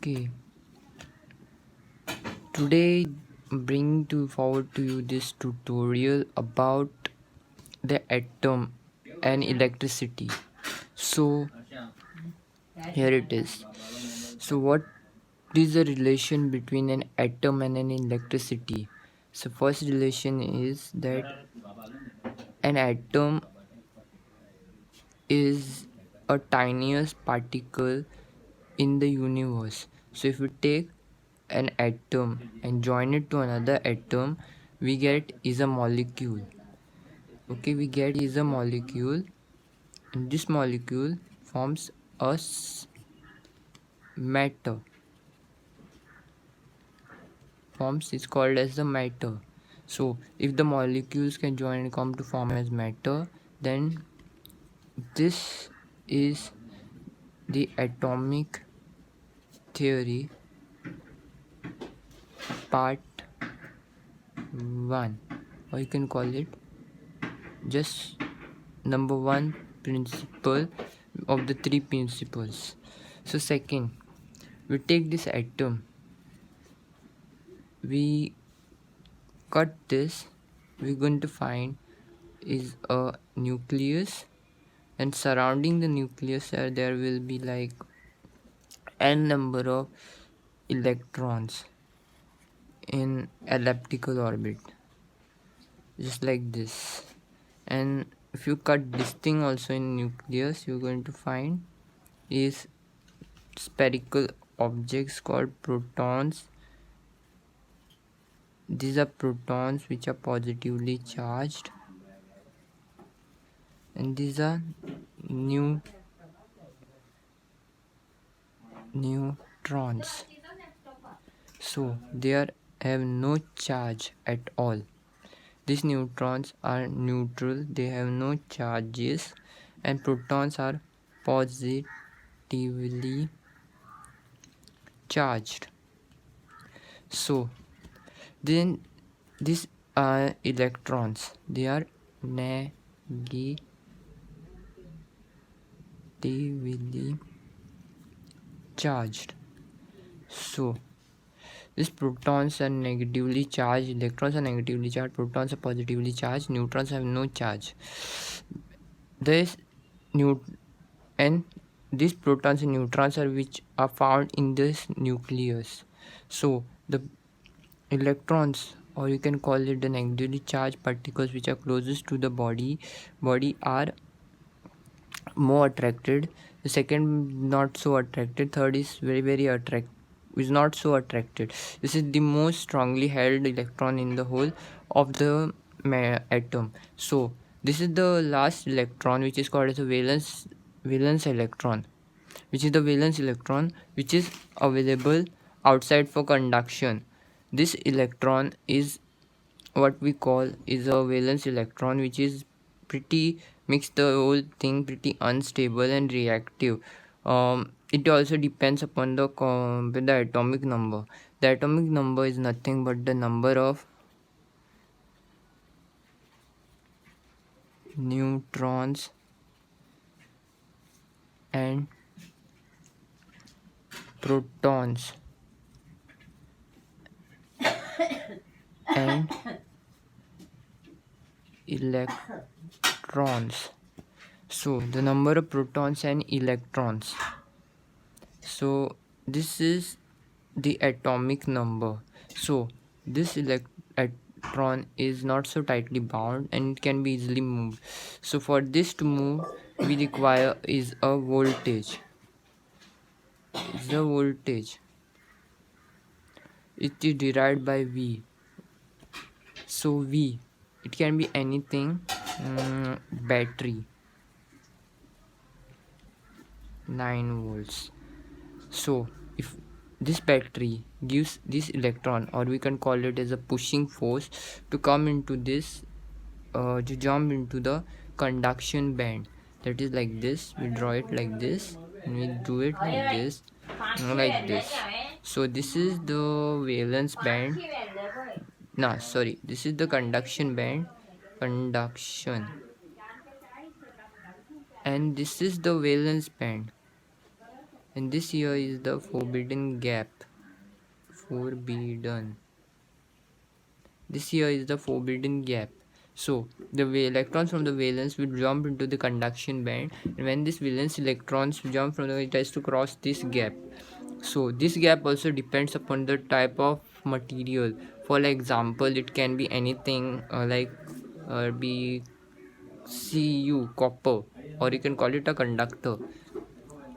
Okay, today bring to forward to you this tutorial about the atom and electricity. So here it is. So what is the relation between an atom and an electricity? So first relation is that an atom is a tiniest particle in the universe. So if we take an atom and join it to another atom, we get is a molecule. Okay, we get is a molecule, and this molecule forms a matter. Forms is called as the matter. So if the molecules can join and come to form as matter, then this is the atomic theory part 1, or you can call it just number 1 principle of the 3 principles. So second, we take this atom, we cut this, we're going to find is a nucleus, and surrounding the nucleus there will be like n number of electrons in elliptical orbit, just like this. And if you cut this thing also in nucleus, you're going to find is spherical objects called protons. These are protons which are positively charged, and these are neutrons. So they have no charge at all. These neutrons are neutral, they have no charges, and protons are positively charged. So then these are electrons, they are negatively charged. So these protons are negatively charged, electrons are negatively charged, protons are positively charged, neutrons have no charge. This and these protons and neutrons are which are found in this nucleus. So the electrons, or you can call it the negatively charged particles which are closest to the body are more attracted. The second not so attracted. Third is very attracted, is not so attracted. This is the most strongly held electron in the whole of the atom. So this is the last electron, which is called as a valence electron, which is the valence electron which is available outside for conduction. This electron is what we call is a valence electron, which is pretty makes the whole thing pretty unstable and reactive. It also depends upon the atomic number. The atomic number is nothing but the number of neutrons and protons and electrons. So the number of protons and electrons. So this is the atomic number. So this electron is not so tightly bound and it can be easily moved. So for this to move, we require is a voltage. It's the voltage. It is derived by V. So V, it can be anything. Battery, 9 volts. So if this battery gives this electron, or we can call it as a pushing force, to come into this to jump into the conduction band, that is like this, we draw it like this and we do it like this, like this. So this is the valence band. This is the conduction band, conduction, and this is the valence band, and this here is the forbidden gap. Forbidden. This here is the forbidden gap. So the electrons from the valence will jump into the conduction band, and when this valence electrons jump from the, it has to cross this gap. So this gap also depends upon the type of material. For example, it can be anything like be Cu, copper, or you can call it a conductor.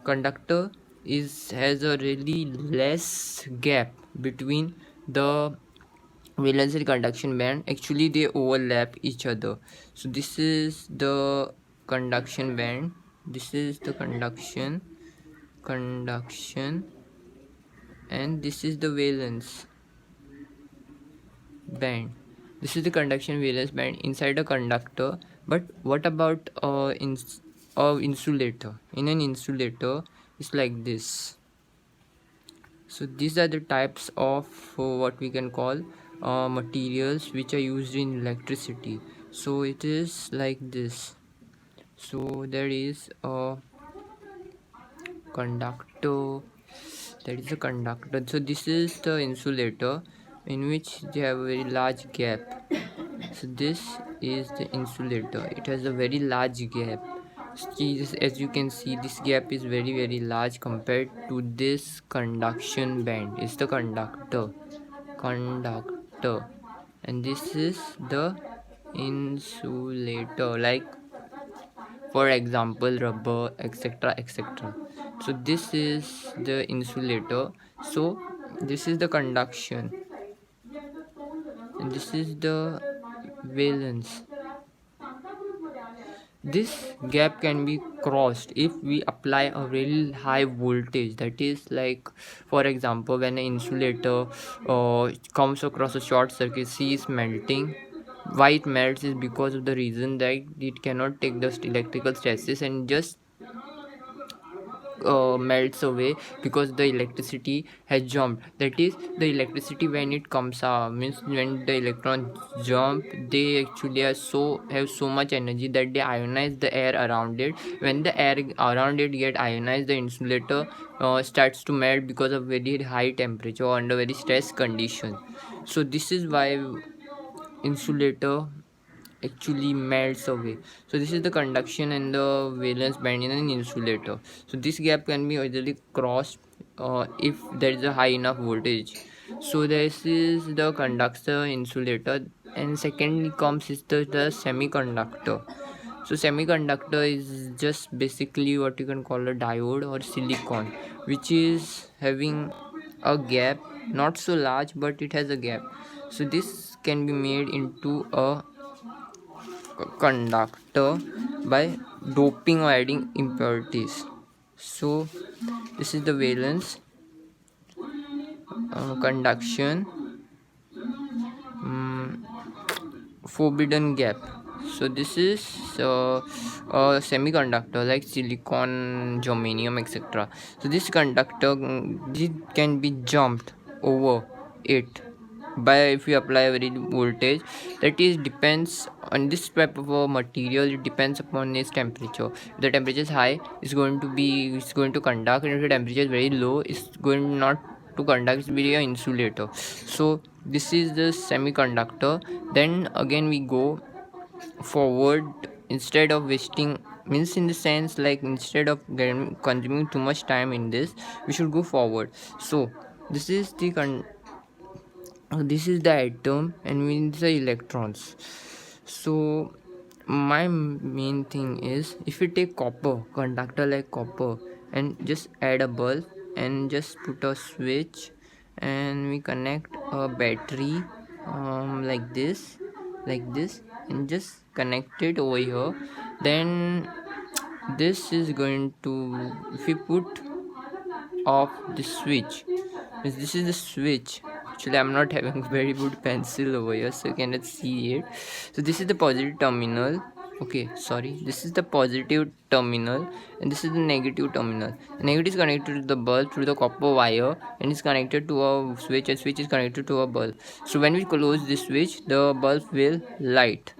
Conductor has a really less gap between the valence and conduction band. Actually they overlap each other. So this is the conduction band, this is the conduction, and this is the valence band. This is the conduction valence band inside a conductor. But what about insulator? In an insulator it's like this. So these are the types of what we can call materials which are used in electricity. So it is like this. So there is a conductor, that is a conductor. So this is the insulator in which they have a very large gap. So this is the insulator, it has a very large gap. As you can see, this gap is very large compared to this conduction band. It's the conductor, and this is the insulator, like for example rubber, etc. So this is the insulator. So this is the conduction, and this is the valence. This gap can be crossed if we apply a very high voltage. That is, like for example, when an insulator comes across a short circuit, see is melting. Why it melts is because of the reason that it cannot take the electrical stresses and just melts away because the electricity has jumped. That is, the electricity when it comes out means when the electrons jump, they actually have so much energy that they ionize the air around it. When the air around it get ionized, the insulator starts to melt because of very high temperature under very stress condition. So this is why insulator actually melts away. So this is the conduction and the valence band in an insulator. So this gap can be easily crossed if there is a high enough voltage. So this is the conductor, insulator, and secondly comes is the semiconductor. So semiconductor is just basically what you can call a diode or silicon, which is having a gap, not so large, but it has a gap. So this can be made into a conductor by doping or adding impurities. So this is the valence, conduction, forbidden gap. So this is a semiconductor like silicon, germanium, etc. So this conductor this can be jumped over it by if we apply a very voltage. That is depends on this type of a material. It depends upon its temperature. If the temperature is high, it's going to conduct, and if the temperature is very low, it's going not to conduct. It's be an insulator. So this is the semiconductor. Then again we go forward. Instead of wasting, means in the sense like instead of consuming too much time in this, we should go forward. So this is the atom, and means the electrons. So my main thing is, if we take copper, conductor like copper, and just add a bulb and just put a switch, and we connect a battery like this, and just connect it over here. Then this is going to, if we put off the switch, this is the switch. Actually I'm not having very good pencil over here, so you cannot see it. So this is the positive terminal. Okay, sorry, this is the positive terminal, and this is the negative terminal. The negative is connected to the bulb through the copper wire, and is connected to a switch, and switch is connected to a bulb. So when we close this switch, the bulb will light.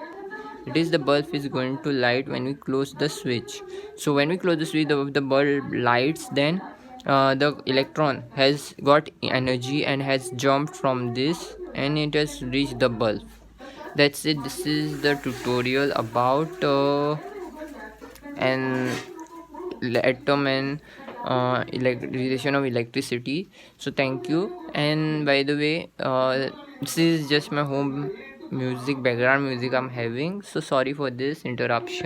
It is the bulb is going to light when we close the switch. So when we close the switch, the bulb lights. Then the electron has got energy and has jumped from this and it has reached the bulb. That's it. This is the tutorial about an atom and relation of electricity. So thank you. And by the way, this is just my home music, background music I'm having, so sorry for this interruption.